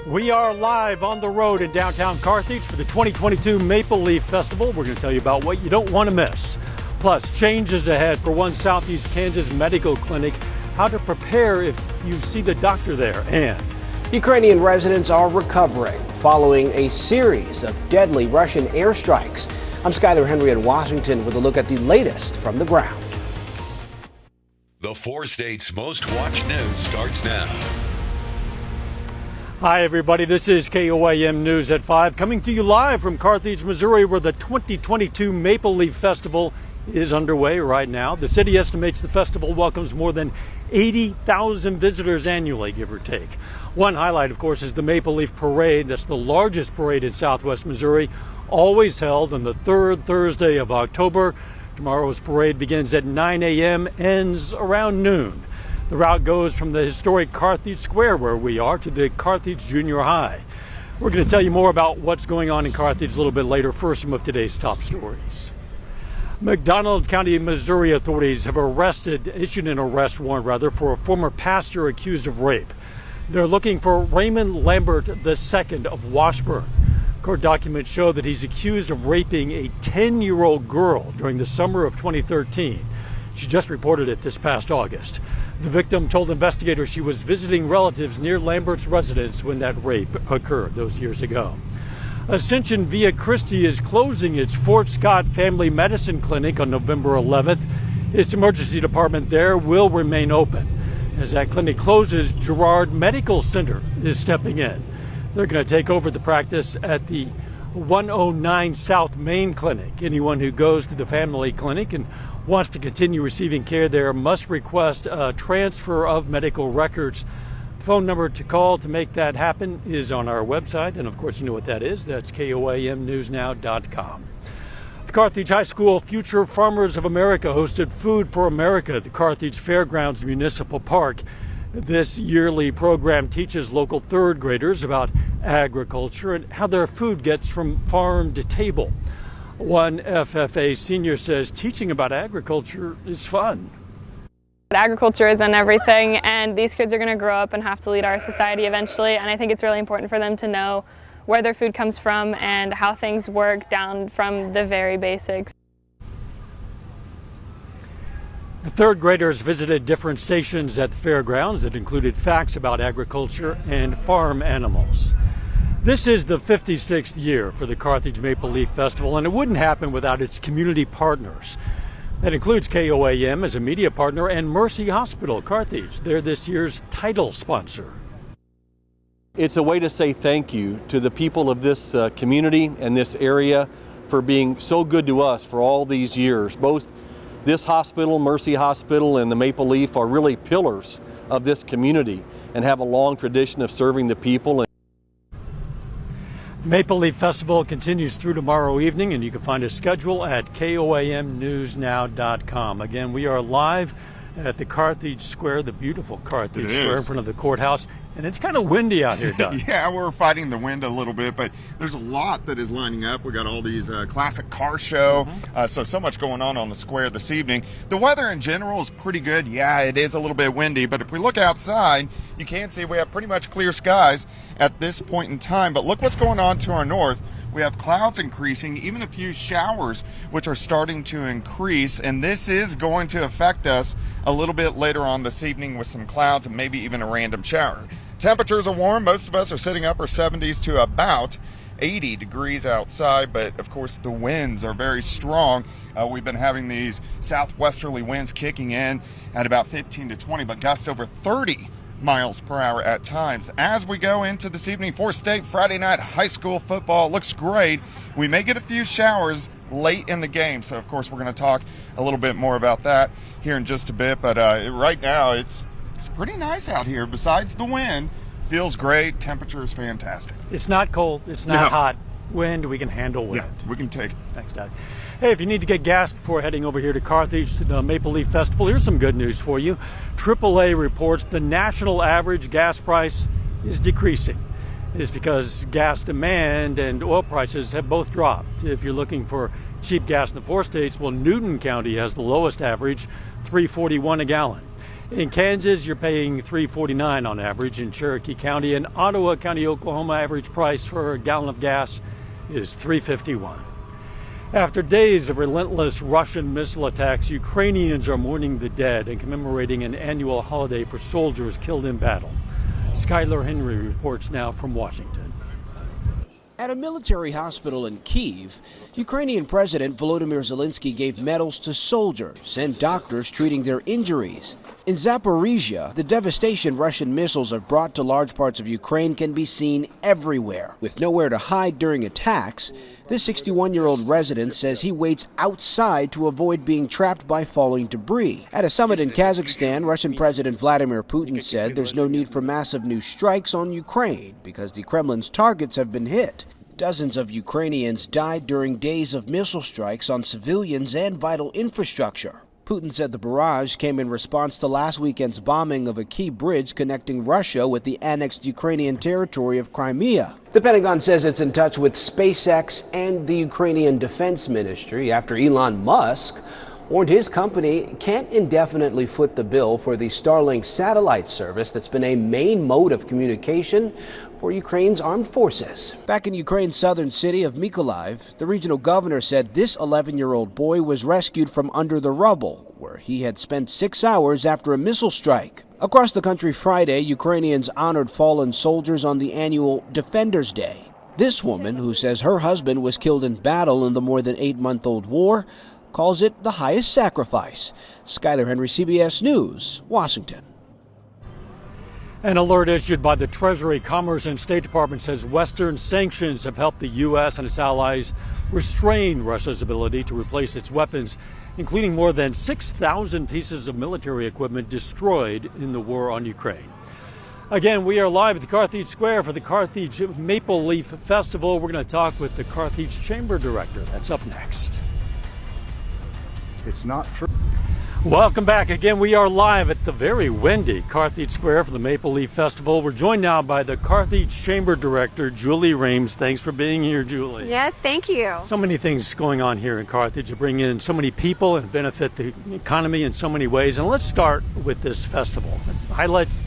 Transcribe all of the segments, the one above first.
We are live on the road in downtown Carthage for the 2022 Maple Leaf Festival. We're going to tell you about what you don't want to miss. Plus, changes ahead for one Southeast Kansas medical clinic, how to prepare if you see the doctor there, and Ukrainian residents are recovering following a series of deadly Russian airstrikes. I'm Skyler Henry in Washington with a look at the latest from the ground. The four states' most watched news starts now. Hi, everybody. This is KOAM News at 5, coming to you live from Carthage, Missouri, where the 2022 Maple Leaf Festival is underway right now. The city estimates the festival welcomes more than 80,000 visitors annually, give or take. One highlight, of course, is the Maple Leaf Parade. That's the largest parade in southwest Missouri, always held on the third Thursday of October. Tomorrow's parade begins at 9 a.m., ends around noon. The route goes from the historic Carthage Square, where we are, to the Carthage Junior High. We're going to tell you more about what's going on in Carthage a little bit later. First, some of today's top stories. McDonald County, Missouri authorities have issued an arrest warrant for a former pastor accused of rape. They're looking for Raymond Lambert II of Washburn. Court documents show that he's accused of raping a 10-year-old girl during the summer of 2013. She just reported it this past August. The victim told investigators she was visiting relatives near Lambert's residence when that rape occurred those years ago. Ascension Via Christi is closing its Fort Scott Family Medicine Clinic on November 11th. Its emergency department there will remain open. As that clinic closes, Girard Medical Center is stepping in. They're going to take over the practice at the 109 South Main Clinic. Anyone who goes to the family clinic and wants to continue receiving care there must request a transfer of medical records. The phone number to call to make that happen is on our website, and of course you know what that is. That's KOAMnewsnow.com. The Carthage High School Future Farmers of America hosted Food for America at the Carthage Fairgrounds Municipal Park. This yearly program teaches local third graders about agriculture and how their food gets from farm to table. One FFA senior says teaching about agriculture is fun. Agriculture is in everything, and these kids are going to grow up and have to lead our society eventually, and I think it's really important for them to know where their food comes from and how things work down from the very basics. The third graders visited different stations at the fairgrounds that included facts about agriculture and farm animals. This is the 56th year for the Carthage Maple Leaf Festival, and it wouldn't happen without its community partners. That includes KOAM as a media partner and Mercy Hospital Carthage. They're this year's title sponsor. It's a way to say thank you to the people of this community and this area for being so good to us for all these years. Both this hospital, Mercy Hospital, and the Maple Leaf are really pillars of this community and have a long tradition of serving the people. Maple Leaf Festival continues through tomorrow evening, and you can find a schedule at KOAMnewsnow.com. Again, we are live at the Carthage Square, the beautiful Carthage Square in front of the courthouse, and it's kind of windy out here, Doug. Yeah, we're fighting the wind a little bit, but there's a lot that is lining up. We got all these classic car show, so much going on the square this evening. The weather in general is pretty good. Yeah, it is a little bit windy, but if we look outside, you can see we have pretty much clear skies at this point in time. But look what's going on to our north. We have clouds increasing, even a few showers, which are starting to increase, and this is going to affect us a little bit later on this evening with some clouds and maybe even a random shower. Temperatures are warm. Most of us are sitting upper 70s to about 80 degrees outside, but of course the winds are very strong. We've been having these southwesterly winds kicking in at about 15 to 20, but gust over 30 miles per hour at times. As we go into this evening for state Friday night high school football, looks great. We may get a few showers late in the game, so of course we're going to talk a little bit more about that here in just a bit, but right now it's pretty nice out here. Besides the wind, feels great. Temperature is fantastic. It's not cold, it's not hot. Wind, we can handle wind. Yeah, we can take it. Thanks, Doug. Hey, if you need to get gas before heading over here to Carthage to the Maple Leaf Festival, here's some good news for you. AAA reports the national average gas price is decreasing. It's because gas demand and oil prices have both dropped. If you're looking for cheap gas in the four states, well, Newton County has the lowest average, $3.41 a gallon. In Kansas, you're paying $3.49 on average. In Cherokee County and Ottawa County, Oklahoma, average price for a gallon of gas is $3.51. After days of relentless Russian missile attacks, Ukrainians are mourning the dead and commemorating an annual holiday for soldiers killed in battle. Skylar Henry reports now from Washington. At a military hospital in Kyiv, Ukrainian President Volodymyr Zelensky gave medals to soldiers and doctors treating their injuries. In Zaporizhia, the devastation Russian missiles have brought to large parts of Ukraine can be seen everywhere. With nowhere to hide during attacks, this 61-year-old resident says he waits outside to avoid being trapped by falling debris. At a summit in Kazakhstan, Russian President Vladimir Putin said there's no need for massive new strikes on Ukraine because the Kremlin's targets have been hit. Dozens of Ukrainians died during days of missile strikes on civilians and vital infrastructure. Putin said the barrage came in response to last weekend's bombing of a key bridge connecting Russia with the annexed Ukrainian territory of Crimea. The Pentagon says it's in touch with SpaceX and the Ukrainian Defense Ministry after Elon Musk warned his company can't indefinitely foot the bill for the Starlink satellite service that's been a main mode of communication for Ukraine's armed forces. Back in Ukraine's southern city of Mykolaiv, the regional governor said this 11-year-old boy was rescued from under the rubble, where he had spent 6 hours after a missile strike. Across the country Friday, Ukrainians honored fallen soldiers on the annual Defenders Day. This woman, who says her husband was killed in battle in the more than 8-month-old war, calls it the highest sacrifice. Skylar Henry, CBS News, Washington. An alert issued by the Treasury, Commerce, and State Department says Western sanctions have helped the U.S. and its allies restrain Russia's ability to replace its weapons, including more than 6,000 pieces of military equipment destroyed in the war on Ukraine. Again, we are live at the Carthage Square for the Carthage Maple Leaf Festival. We're going to talk with the Carthage Chamber Director. That's up next. It's not true. Welcome back. Again, we are live at the very windy Carthage Square for the Maple Leaf Festival. We're joined now by the Carthage Chamber Director, Julie Reams. Thanks for being here, Julie. Yes, thank you. So many things going on here in Carthage to bring in so many people and benefit the economy in so many ways. And let's start with this festival. Highlights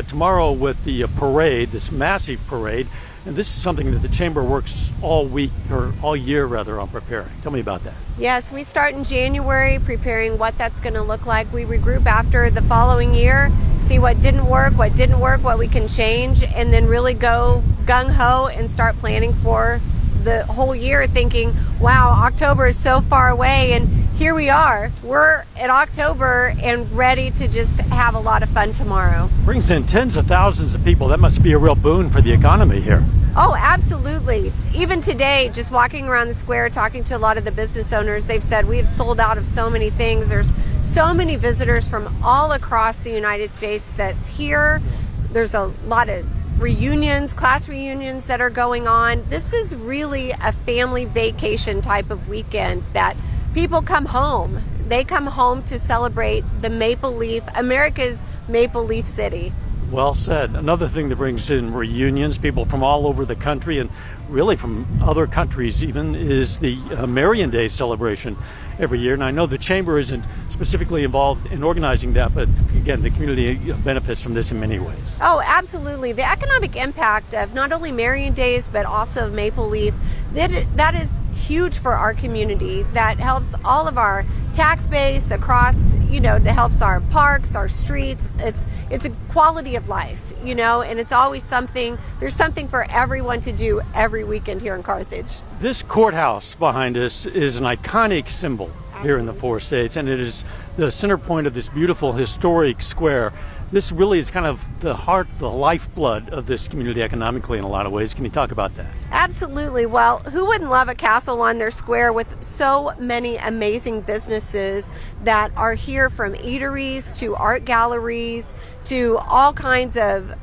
tomorrow with the parade, this massive parade. And this is something that the Chamber works all week, or all year rather, on preparing. Tell me about that. Yes, we start in January preparing what that's going to look like. We regroup after the following year, see what didn't work, what we can change, and then really go gung-ho and start planning for the whole year, thinking, wow, October is so far away, and here we are. We're in October and ready to just have a lot of fun tomorrow. Brings in tens of thousands of people. That must be a real boon for the economy here. Oh, absolutely. Even today, just walking around the square, talking to a lot of the business owners, they've said we have sold out of so many things. There's so many visitors from all across the United States that's here. There's a lot of reunions, class reunions that are going on. This is really a family vacation type of weekend that people come home. They come home to celebrate the Maple Leaf, America's Maple Leaf City. Well said. Another thing that brings in reunions, people from all over the country and really from other countries even, is the Marion Day celebration every year. And I know the Chamber isn't specifically involved in organizing that, but again, the community benefits from this in many ways. Oh, absolutely. The economic impact of not only Marion Days, but also of Maple Leaf, that is huge for our community. That helps all of our tax base across, that helps our parks, our streets. It's a quality of life, and it's always there's something for everyone to do every weekend here in Carthage. This courthouse behind us is an iconic symbol here in the 4 states, and it is the center point of this beautiful historic square. This really is kind of the heart, the lifeblood of this community economically in a lot of ways. Can you talk about that? Absolutely. Well, who wouldn't love a castle on their square with so many amazing businesses that are here, from eateries to art galleries to all kinds of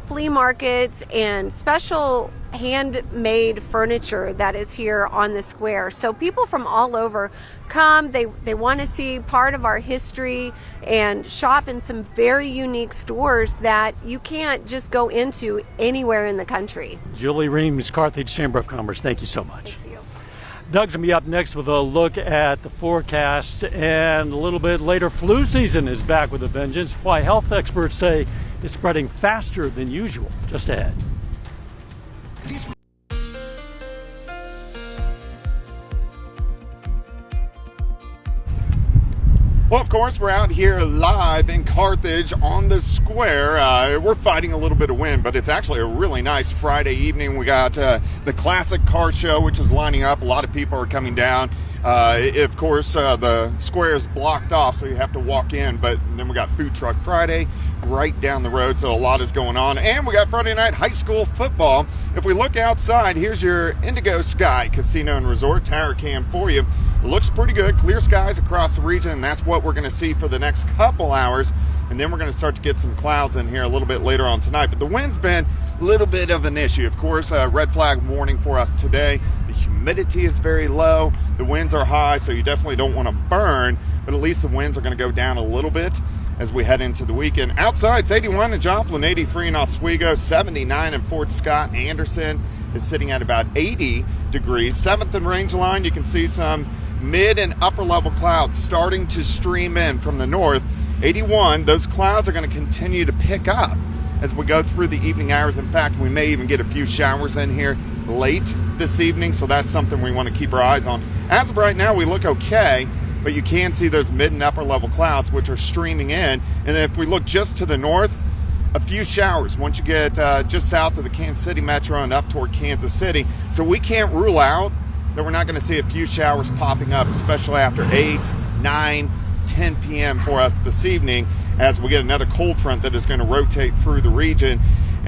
flea markets and special handmade furniture that is here on the square. So people from all over come, they want to see part of our history and shop in some very unique stores that you can't just go into anywhere in the country. Julie Reams, Carthage Chamber of Commerce, thank you so much. Thank you. Doug's going to be up next with a look at the forecast, and a little bit later, flu season is back with a vengeance. Why health experts say it's spreading faster than usual. Just ahead. Well, of course, we're out here live in Carthage on the square. We're fighting a little bit of wind, but it's actually a really nice Friday evening. We got the classic car show, which is lining up. A lot of people are coming down. Of course, the square is blocked off, so you have to walk in. But then we got Food Truck Friday right down the road, so a lot is going on. And we got Friday night high school football. If we look outside, here's your Indigo Sky Casino and Resort tower cam for you. It looks pretty good. Clear skies across the region, and that's what we're going to see for the next couple hours. And then we're going to start to get some clouds in here a little bit later on tonight. But the wind's been a little bit of an issue. Of course, red flag warning for us today. The humidity is very low. The winds are high, so you definitely don't want to burn. But at least the winds are going to go down a little bit as we head into the weekend. Outside, it's 81 in Joplin, 83 in Oswego, 79 in Fort Scott. Anderson is sitting at about 80 degrees. 7th and Range Line, you can see some mid and upper level clouds starting to stream in from the north. 81, those clouds are going to continue to pick up as we go through the evening hours. In fact, we may even get a few showers in here late this evening, so that's something we want to keep our eyes on. As of right now, we look okay, but you can see those mid and upper level clouds which are streaming in. And then if we look just to the north, a few showers once you get just south of the Kansas City metro and up toward Kansas City. So we can't rule out that we're not going to see a few showers popping up, especially after 8, 9, 10 p.m. for us this evening as we get another cold front that is going to rotate through the region. We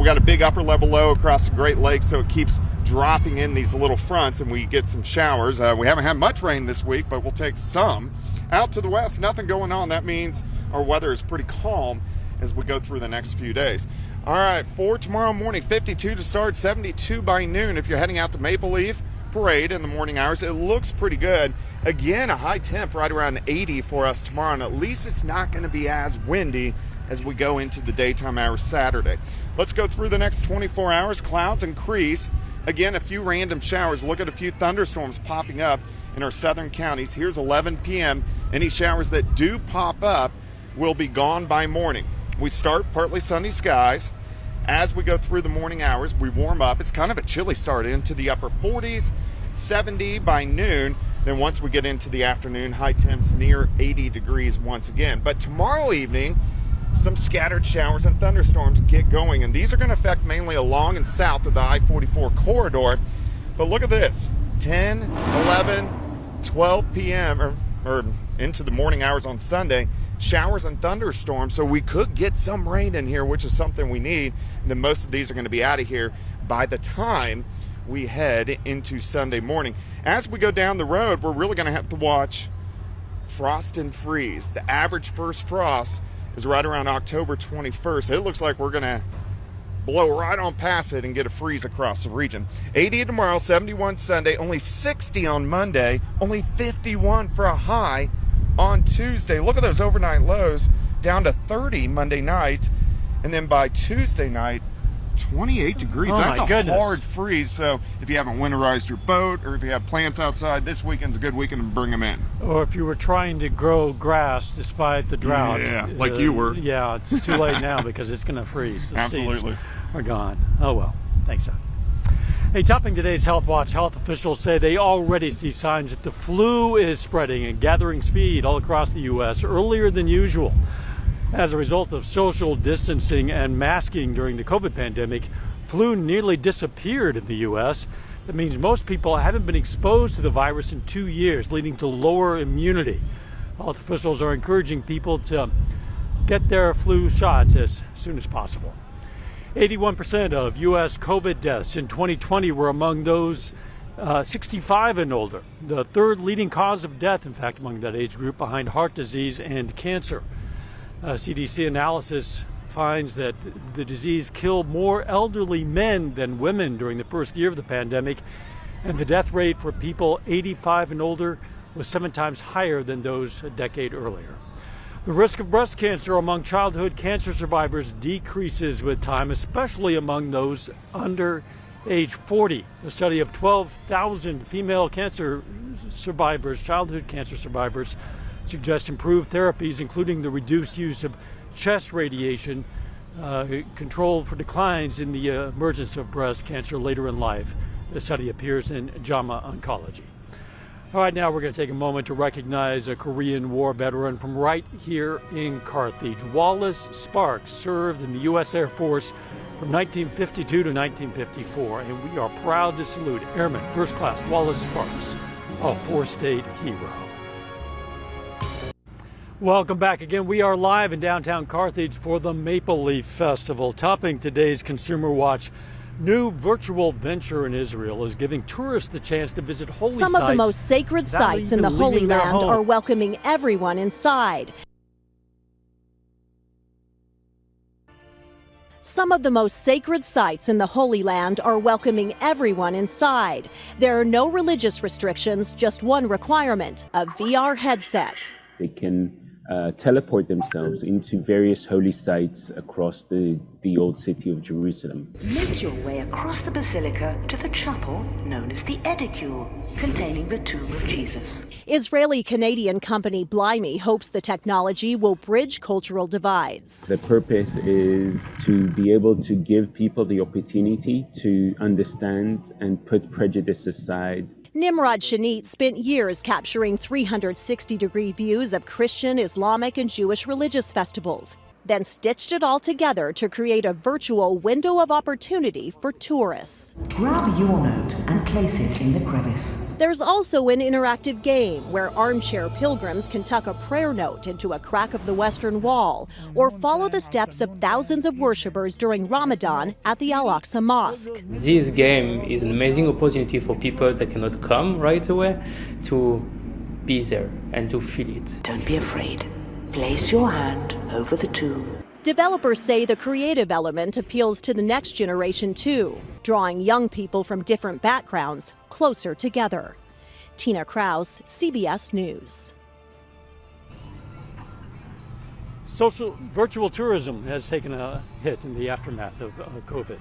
got a big upper level low across the Great Lakes, so it keeps dropping in these little fronts and we get some showers. We haven't had much rain this week, but we'll take some. Out to the west, nothing going on. That means our weather is pretty calm as we go through the next few days. All right, for tomorrow morning, 52 to start, 72 by noon. If you're heading out to Maple Leaf Parade in the morning hours, it looks pretty good. Again, a high temp right around 80 for us tomorrow, and at least it's not going to be as windy as we go into the daytime hours Saturday. Let's go through the next 24 hours. Clouds increase. Again, a few random showers. Look at a few thunderstorms popping up in our southern counties. Here's 11 p.m. Any showers that do pop up will be gone by morning. We start partly sunny skies. As we go through the morning hours, we warm up. It's kind of a chilly start into the upper 40s, 70 by noon. Then once we get into the afternoon, high temps near 80 degrees once again. But tomorrow evening, some scattered showers and thunderstorms get going, and these are going to affect mainly along and south of the I-44 corridor. But look at this, 10, 11, 12 p.m. or into the morning hours on Sunday, showers and thunderstorms, so we could get some rain in here, which is something we need. And then most of these are going to be out of here by the time we head into Sunday morning. As we go down the road, we're really going to have to watch frost and freeze. The average first frost is right around October 21st. It looks like we're going to blow right on past it and get a freeze across the region. 80 tomorrow, 71 Sunday, only 60 on Monday, only 51 for a high on Tuesday. Look at those overnight lows, down to 30 Monday night, and then by Tuesday night, 28 degrees. That's a hard freeze. So if you haven't winterized your boat, or if you have plants outside, this weekend's a good weekend to bring them in. Or if you were trying to grow grass despite the drought. Yeah, like you were. Yeah, it's too late now because it's going to freeze. The Absolutely. seeds are gone. Oh well. Thanks, John. Hey, topping today's Health Watch, health officials say they already see signs that the flu is spreading and gathering speed all across the U.S. earlier than usual. As a result of social distancing and masking during the COVID pandemic, flu nearly disappeared in the U.S. That means most people haven't been exposed to the virus in 2 years, leading to lower immunity. Health officials are encouraging people to get their flu shots as soon as possible. 81% of U.S. COVID deaths in 2020 were among those 65 and older, the third leading cause of death, in fact, among that age group, behind heart disease and cancer. CDC analysis finds that the disease killed more elderly men than women during the first year of the pandemic, and the death rate for people 85 and older was 7 times higher than those a decade earlier. The risk of breast cancer among childhood cancer survivors decreases with time, especially among those under age 40. A study of 12,000 female cancer survivors, childhood cancer survivors, suggests improved therapies, including the reduced use of chest radiation, control for declines in the emergence of breast cancer later in life. The study appears in JAMA Oncology. All right, now we're going to take a moment to recognize a Korean War veteran from right here in Carthage. Wallace Sparks served in the U.S. Air Force from 1952 to 1954, and we are proud to salute Airman First Class Wallace Sparks, a four-state hero. Welcome back again. We are live in downtown Carthage for the Maple Leaf Festival. Topping today's Consumer Watch, new virtual venture in Israel is giving tourists the chance to visit holy sites. Some of the most sacred sites in the Holy Land are welcoming everyone inside. Some of the most sacred sites in the Holy Land are welcoming everyone inside. There are no religious restrictions, just one requirement: a VR headset. They can teleport themselves into various holy sites across the old city of Jerusalem. Make your way across the basilica to the chapel known as the Edicule, containing the tomb of Jesus. Israeli-Canadian company Blimey hopes the technology will bridge cultural divides. The purpose is to be able to give people the opportunity to understand and put prejudice aside. Nimrod Shanit spent years capturing 360-degree views of Christian, Islamic, and Jewish religious festivals, then stitched it all together to create a virtual window of opportunity for tourists. Grab your note and place it in the crevice. There's also an interactive game where armchair pilgrims can tuck a prayer note into a crack of the Western Wall or follow the steps of thousands of worshippers during Ramadan at the Al-Aqsa Mosque. This game is an amazing opportunity for people that cannot come right away to be there and to feel it. Don't be afraid. Place your hand over the tomb. Developers say the creative element appeals to the next generation too, drawing young people from different backgrounds closer together. Tina Kraus, CBS News. Virtual tourism has taken a hit in the aftermath of COVID.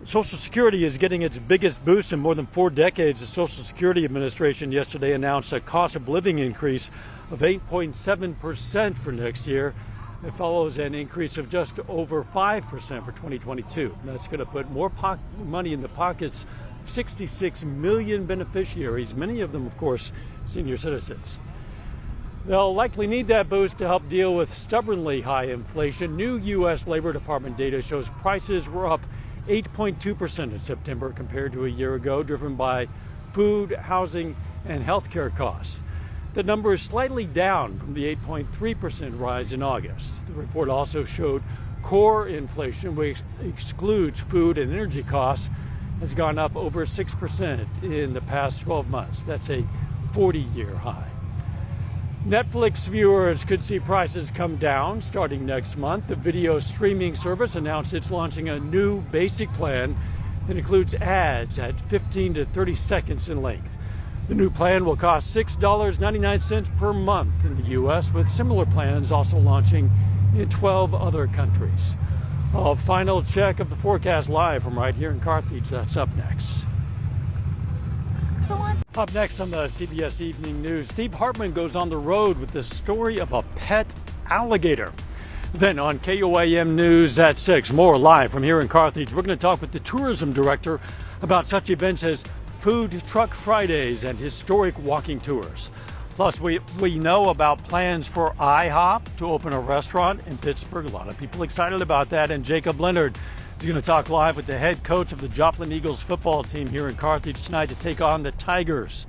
Social Security is getting its biggest boost in more than 4 decades. The Social Security Administration yesterday announced a cost of living increase of 8.7% for next year. It follows an increase of just over 5% for 2022. That's going to put more money in the pockets of 66 million beneficiaries, many of them, of course, senior citizens. They'll likely need that boost to help deal with stubbornly high inflation. New U.S. Labor Department data shows prices were up 8.2% in September compared to a year ago, driven by food, housing, and healthcare costs. The number is slightly down from the 8.3% rise in August. The report also showed core inflation, which excludes food and energy costs, has gone up over 6% in the past 12 months. That's a 40-year high. Netflix viewers could see prices come down starting next month. The video streaming service announced it's launching a new basic plan that includes ads at 15 to 30 seconds in length. The new plan will cost $6.99 per month in the U.S., with similar plans also launching in 12 other countries. A final check of the forecast live from right here in Carthage. That's up next. Up next on the CBS Evening News, Steve Hartman goes on the road with the story of a pet alligator. Then on KOAM News at 6, more live from here in Carthage. We're going to talk with the tourism director about such events as Food Truck Fridays and historic walking tours. Plus, we know about plans for IHOP to open a restaurant in Pittsburgh. A lot of people excited about that. And Jacob Leonard is going to talk live with the head coach of the Joplin Eagles football team here in Carthage tonight to take on the Tigers.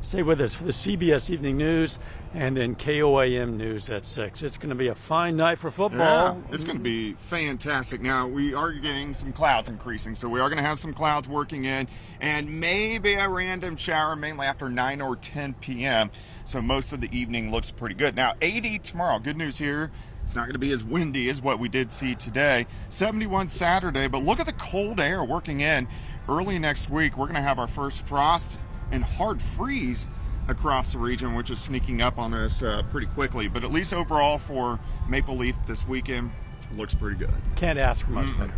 Stay with us for the CBS Evening News and then KOAM News at 6. It's going to be a fine night for football. Yeah, it's going to be fantastic. Now, we are getting some clouds increasing, so we are going to have some clouds working in, and maybe a random shower, mainly after 9 or 10 p.m., so most of the evening looks pretty good. Now, 80 tomorrow. Good news here. It's not going to be as windy as what we did see today. 71 Saturday, but look at the cold air working in. Early next week, we're going to have our first frost and hard freeze across the region, which is sneaking up on us pretty quickly. But at least overall for Maple Leaf this weekend, it looks pretty good. Can't ask for much better.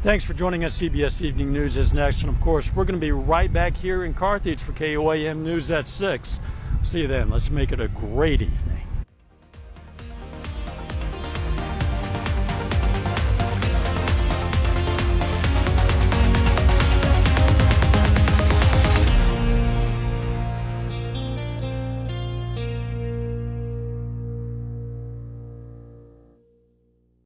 Thanks for joining us. CBS Evening News is next. And of course, we're going to be right back here in Carthage for KOAM News at 6. See you then. Let's make it a great evening.